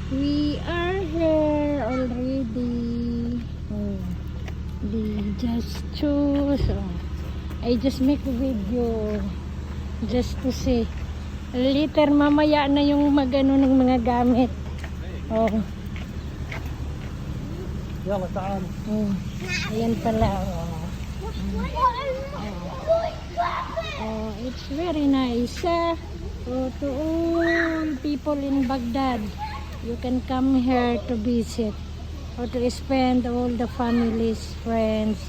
We are here already. Oh, they just choose. Oh, I just make a video just to see. Later mamaya na yung magano ng mga gamit. Oh. Yalla, تعال. Oh. Ayan pala. Oh. Oh, it's very nice. So to all people in Baghdad, you can come here to visit or to spend all the families, friends,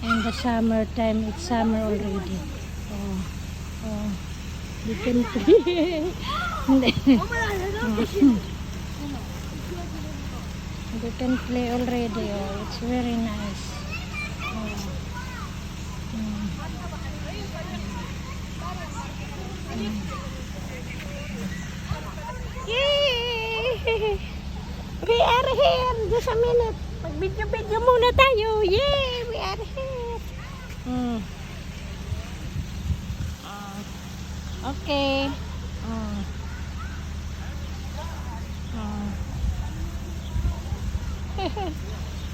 in the summertime. It's summer already. Oh, oh, you can play. You can play already. Oh, it's very nice. Oh. Mm. Yay! We are here. Just a minute. Mag-video-video muna tayo. Yay! We are here. Okay.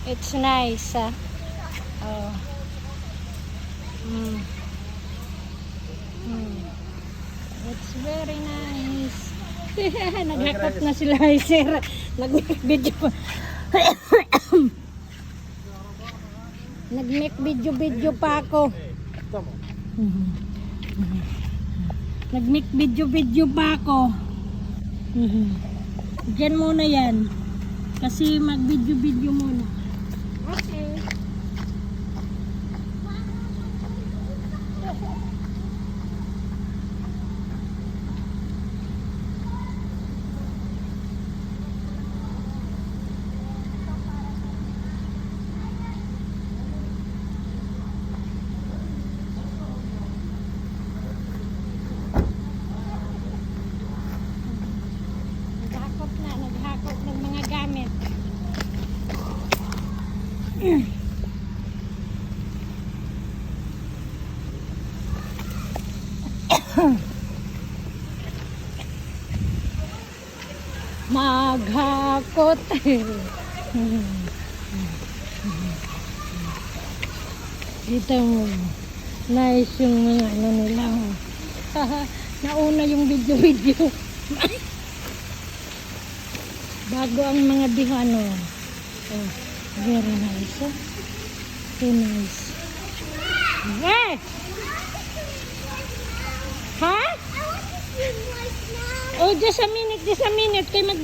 It's nice. Oh. It's very nice. Naghakot na sila, sir. Nag-video pa. Nag-make video pa ako. Nag-make video pa ako. Diyan muna yan. Kasi mag-video muna. Okay. Naghakot ng mga gamit. Maghakot. Dito mo. Nice yung mga ano nila. Nauna yung video. Bago ang mga bihano. Oh, very nice. So nice. Hey! Ha? Oh, just a minute. Kay mag